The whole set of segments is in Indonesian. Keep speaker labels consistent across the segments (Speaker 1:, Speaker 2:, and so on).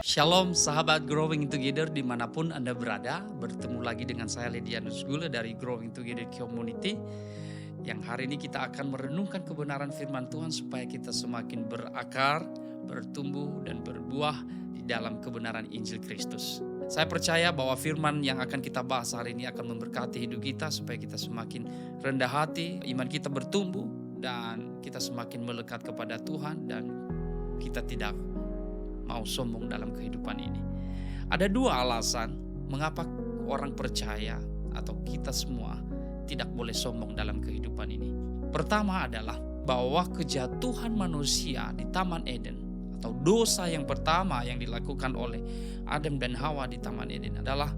Speaker 1: Shalom sahabat Growing Together dimanapun Anda berada. Bertemu lagi dengan saya Ledianus Gule dari Growing Together Community. Yang hari ini kita akan merenungkan kebenaran firman Tuhan supaya kita semakin berakar, bertumbuh dan berbuah di dalam kebenaran Injil Kristus. Saya percaya bahwa firman yang akan kita bahas hari ini akan memberkati hidup kita supaya kita semakin rendah hati, iman kita bertumbuh dan kita semakin melekat kepada Tuhan dan kita tidak mau sombong dalam kehidupan ini. Ada dua alasan mengapa orang percaya atau kita semua tidak boleh sombong dalam kehidupan ini. Pertama adalah bahwa kejatuhan manusia di Taman Eden atau dosa yang pertama yang dilakukan oleh Adam dan Hawa di Taman Eden adalah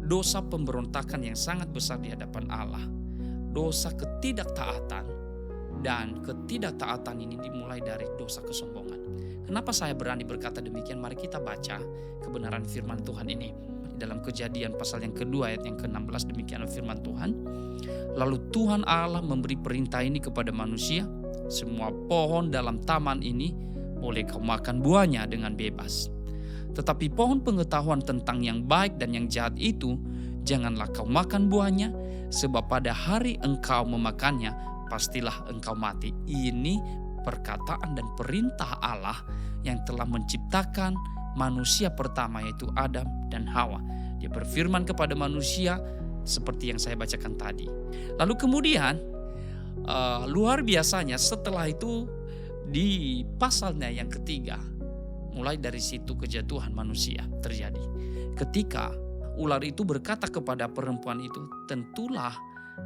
Speaker 1: dosa pemberontakan yang sangat besar di hadapan Allah. Dosa ketidaktaatan, dan ketidaktaatan ini dimulai dari dosa kesombongan. Kenapa saya berani berkata demikian? Mari kita baca kebenaran firman Tuhan ini. Dalam Kejadian pasal yang kedua ayat yang ke-16 demikian firman Tuhan. Lalu Tuhan Allah memberi perintah ini kepada manusia. Semua pohon dalam taman ini boleh kau makan buahnya dengan bebas. Tetapi pohon pengetahuan tentang yang baik dan yang jahat itu janganlah kau makan buahnya. Sebab pada hari engkau memakannya pastilah engkau mati. Ini perkataan dan perintah Allah yang telah menciptakan manusia pertama yaitu Adam dan Hawa. Dia berfirman kepada manusia seperti yang saya bacakan tadi. Lalu kemudian luar biasanya setelah itu di pasalnya yang ketiga, mulai dari situ kejatuhan manusia terjadi. Ketika ular itu berkata kepada perempuan itu, tentulah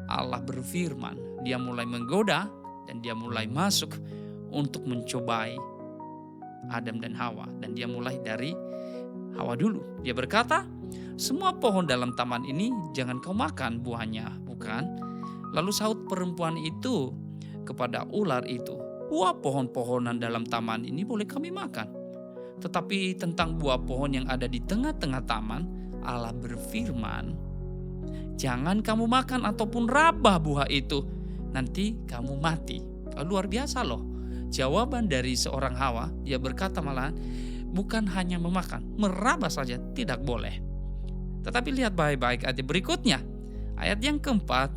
Speaker 1: Allah berfirman. Dia mulai menggoda dan dia mulai masuk untuk mencobai Adam dan Hawa. Dan dia mulai dari Hawa dulu. Dia berkata, semua pohon dalam taman ini jangan kau makan buahnya, bukan? Lalu sahut perempuan itu kepada ular itu, buah pohon-pohonan dalam taman ini boleh kami makan. Tetapi tentang buah pohon yang ada di tengah-tengah taman, Allah berfirman, jangan kamu makan ataupun rabah buah itu, nanti kamu mati. Luar biasa loh. Jawaban dari seorang Hawa, dia berkata malahan, bukan hanya memakan, meraba saja tidak boleh. Tetapi lihat baik-baik ayat berikutnya. Ayat yang keempat,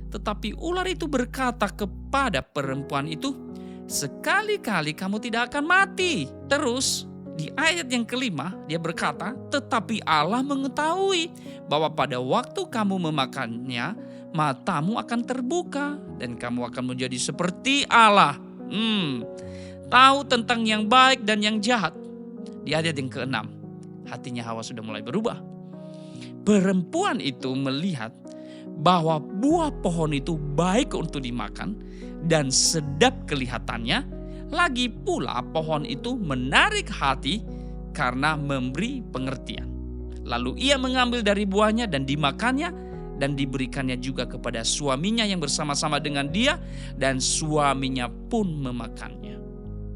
Speaker 1: tetapi ular itu berkata kepada perempuan itu, sekali-kali kamu tidak akan mati. Terus di ayat yang kelima, dia berkata, tetapi Allah mengetahui bahwa pada waktu kamu memakannya, matamu akan terbuka dan kamu akan menjadi seperti Allah. Tahu tentang yang baik dan yang jahat. Di ayat yang ke-6, hatinya Hawa sudah mulai berubah. Perempuan itu melihat bahwa buah pohon itu baik untuk dimakan dan sedap kelihatannya. Lagi pula pohon itu menarik hati karena memberi pengertian. Lalu ia mengambil dari buahnya dan dimakannya, dan diberikannya juga kepada suaminya yang bersama-sama dengan dia, dan suaminya pun memakannya.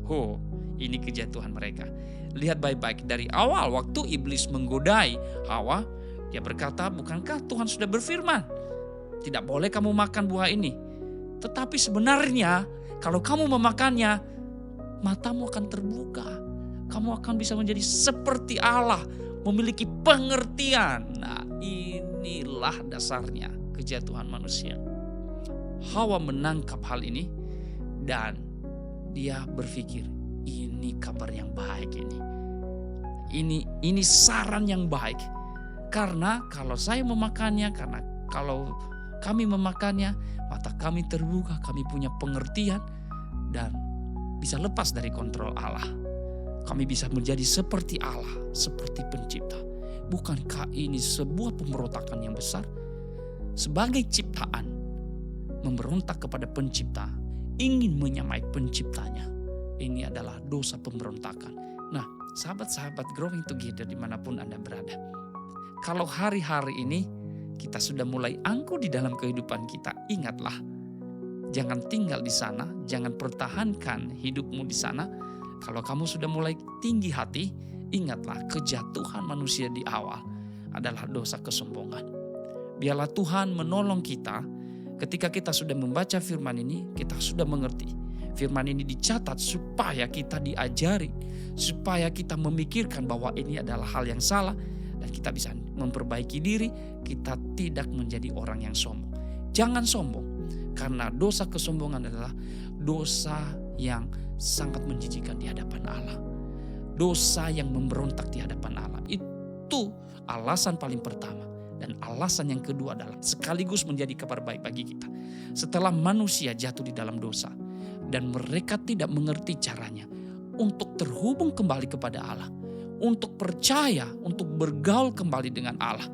Speaker 1: Oh, ini kejatuhan mereka. Lihat baik-baik dari awal waktu iblis menggodai Hawa, dia berkata, bukankah Tuhan sudah berfirman, tidak boleh kamu makan buah ini. Tetapi sebenarnya kalau kamu memakannya, matamu akan terbuka. Kamu akan bisa menjadi seperti Allah, memiliki pengertian. Nah, inilah dasarnya kejatuhan manusia. Hawa menangkap hal ini dan dia berpikir, ini kabar yang baik ini. Ini saran yang baik. Karena kalau saya memakannya, karena kalau kami memakannya, mata kami terbuka, kami punya pengertian dan bisa lepas dari kontrol Allah. Kami bisa menjadi seperti Allah, seperti pencipta. Bukankah ini sebuah pemberontakan yang besar? Sebagai ciptaan, memberontak kepada pencipta, ingin menyamai penciptanya. Ini adalah dosa pemberontakan. Nah, sahabat-sahabat Growing Together dimanapun Anda berada. Kalau hari-hari ini kita sudah mulai angkuh di dalam kehidupan kita, ingatlah. Jangan tinggal di sana, jangan pertahankan hidupmu di sana. Kalau kamu sudah mulai tinggi hati, ingatlah kejatuhan manusia di awal adalah dosa kesombongan. Biarlah Tuhan menolong kita ketika kita sudah membaca firman ini, kita sudah mengerti. Firman ini dicatat supaya kita diajari, supaya kita memikirkan bahwa ini adalah hal yang salah dan kita bisa memperbaiki diri, kita tidak menjadi orang yang sombong. Jangan sombong, karena dosa kesombongan adalah dosa yang sangat menjijikkan di hadapan Allah. Dosa yang memberontak di hadapan Allah. Itu alasan paling pertama. Dan alasan yang kedua adalah sekaligus menjadi kabar baik bagi kita. Setelah manusia jatuh di dalam dosa dan mereka tidak mengerti caranya untuk terhubung kembali kepada Allah, untuk percaya, untuk bergaul kembali dengan Allah,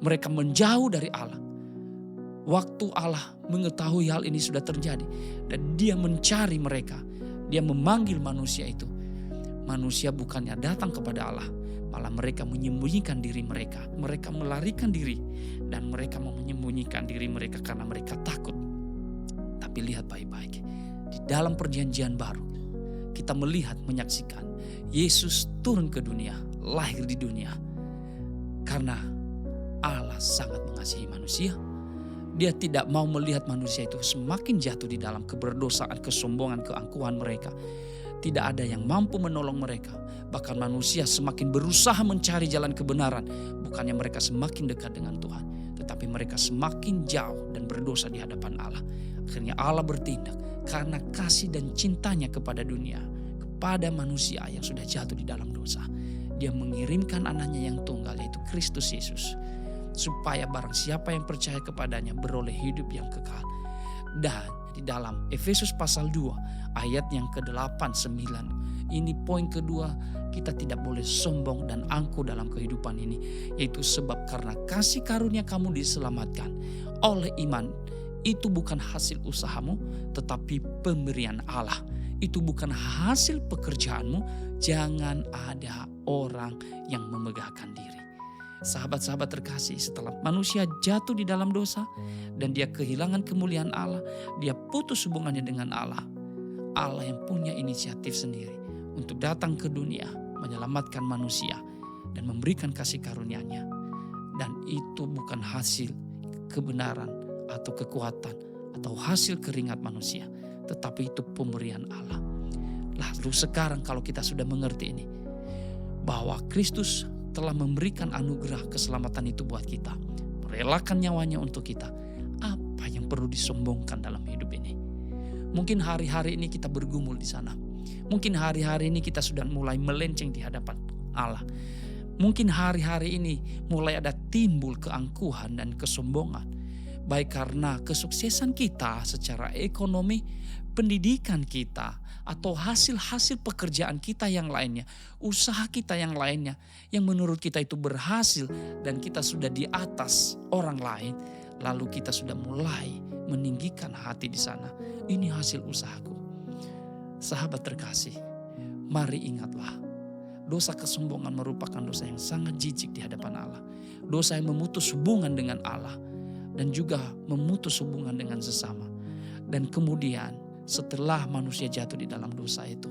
Speaker 1: mereka menjauh dari Allah. Waktu Allah mengetahui hal ini sudah terjadi dan dia mencari mereka, dia memanggil manusia itu. Manusia bukannya datang kepada Allah, malah mereka menyembunyikan diri mereka. Mereka melarikan diri dan mereka mau menyembunyikan diri mereka karena mereka takut. Tapi lihat baik-baik, di dalam perjanjian baru kita melihat, menyaksikan Yesus turun ke dunia, lahir di dunia. Karena Allah sangat mengasihi manusia. Dia tidak mau melihat manusia itu semakin jatuh di dalam keberdosaan, kesombongan, keangkuhan mereka. Tidak ada yang mampu menolong mereka. Bahkan manusia semakin berusaha mencari jalan kebenaran. Bukannya mereka semakin dekat dengan Tuhan, tetapi mereka semakin jauh dan berdosa di hadapan Allah. Akhirnya Allah bertindak karena kasih dan cintanya kepada dunia, kepada manusia yang sudah jatuh di dalam dosa. Dia mengirimkan anaknya yang tunggal, yaitu Kristus Yesus, supaya barang siapa yang percaya kepadanya beroleh hidup yang kekal. Dan di dalam Efesus pasal 2 ayat yang ke-8, 9, ini poin kedua, kita tidak boleh sombong dan angkuh dalam kehidupan ini, yaitu sebab karena kasih karunia kamu diselamatkan oleh iman. Itu bukan hasil usahamu, tetapi pemberian Allah. Itu bukan hasil pekerjaanmu. Jangan ada orang yang memegahkan diri. Sahabat-sahabat terkasih, setelah manusia jatuh di dalam dosa dan dia kehilangan kemuliaan Allah, dia putus hubungannya dengan Allah. Allah yang punya inisiatif sendiri untuk datang ke dunia, menyelamatkan manusia dan memberikan kasih karunia-Nya. Dan itu bukan hasil kebenaran atau kekuatan atau hasil keringat manusia, tetapi itu pemberian Allah. Lalu sekarang kalau kita sudah mengerti ini, bahwa Kristus telah memberikan anugerah keselamatan itu buat kita, merelakan nyawanya untuk kita, apa yang perlu disombongkan dalam hidup ini? Mungkin hari-hari ini kita bergumul di sana. Mungkin hari-hari ini kita sudah mulai melenceng di hadapan Allah. Mungkin hari-hari ini mulai ada timbul keangkuhan dan kesombongan. Baik karena kesuksesan kita secara ekonomi, pendidikan kita, atau hasil-hasil pekerjaan kita yang lainnya, usaha kita yang lainnya, yang menurut kita itu berhasil dan kita sudah di atas orang lain, lalu kita sudah mulai meninggikan hati di sana. Ini hasil usahaku. Sahabat terkasih, mari ingatlah, dosa kesombongan merupakan dosa yang sangat jijik di hadapan Allah. Dosa yang memutus hubungan dengan Allah dan juga memutus hubungan dengan sesama. Dan kemudian setelah manusia jatuh di dalam dosa itu,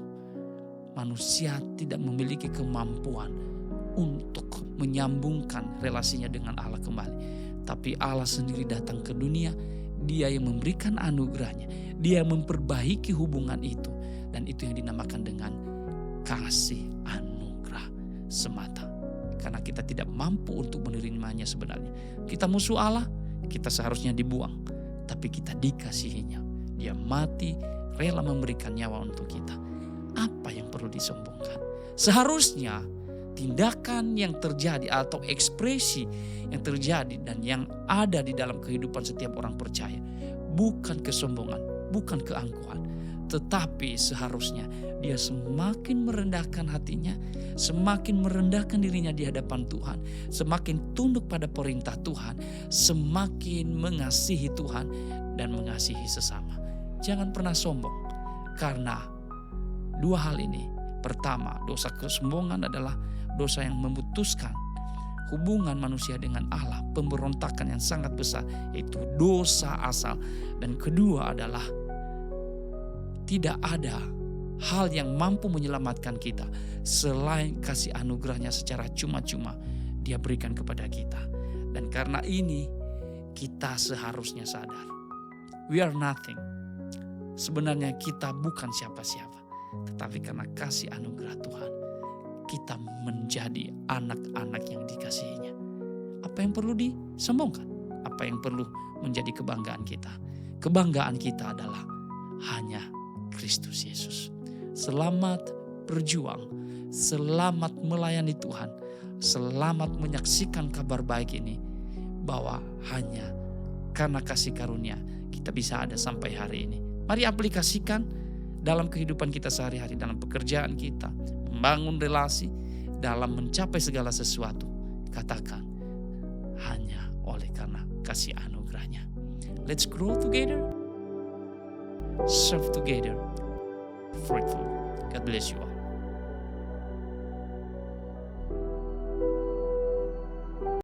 Speaker 1: manusia tidak memiliki kemampuan untuk menyambungkan relasinya dengan Allah kembali. Tapi Allah sendiri datang ke dunia, Dia yang memberikan anugerahnya, Dia yang memperbaiki hubungan itu. Dan itu yang dinamakan dengan kasih anugerah semata. Karena kita tidak mampu untuk menerimanya sebenarnya. Kita musuh Allah, kita seharusnya dibuang. Tapi kita dikasihinya. Dia mati, rela memberikan nyawa untuk kita. Apa yang perlu disombongkan? Seharusnya tindakan yang terjadi atau ekspresi yang terjadi dan yang ada di dalam kehidupan setiap orang percaya bukan kesombongan, bukan keangkuhan, tetapi seharusnya dia semakin merendahkan hatinya, semakin merendahkan dirinya di hadapan Tuhan, semakin tunduk pada perintah Tuhan, semakin mengasihi Tuhan dan mengasihi sesama. Jangan pernah sombong, karena dua hal ini. Pertama, dosa kesombongan adalah dosa yang memutuskan hubungan manusia dengan Allah, pemberontakan yang sangat besar, yaitu dosa asal. Dan kedua adalah tidak ada hal yang mampu menyelamatkan kita selain kasih anugerahnya secara cuma-cuma. Dia berikan kepada kita. Dan karena ini kita seharusnya sadar. We are nothing. Sebenarnya kita bukan siapa-siapa. Tetapi karena kasih anugerah Tuhan, kita menjadi anak-anak yang dikasihinya. Apa yang perlu disombongkan? Apa yang perlu menjadi kebanggaan kita? Kebanggaan kita adalah hanya Kristus Yesus. Selamat berjuang, selamat melayani Tuhan, selamat menyaksikan kabar baik ini, bahwa hanya karena kasih karunia kita bisa ada sampai hari ini. Mari aplikasikan dalam kehidupan kita sehari-hari, dalam pekerjaan kita, membangun relasi, dalam mencapai segala sesuatu. Katakan, hanya oleh karena kasih anugerahnya. Let's grow together, serve together, fruitful. God bless you all.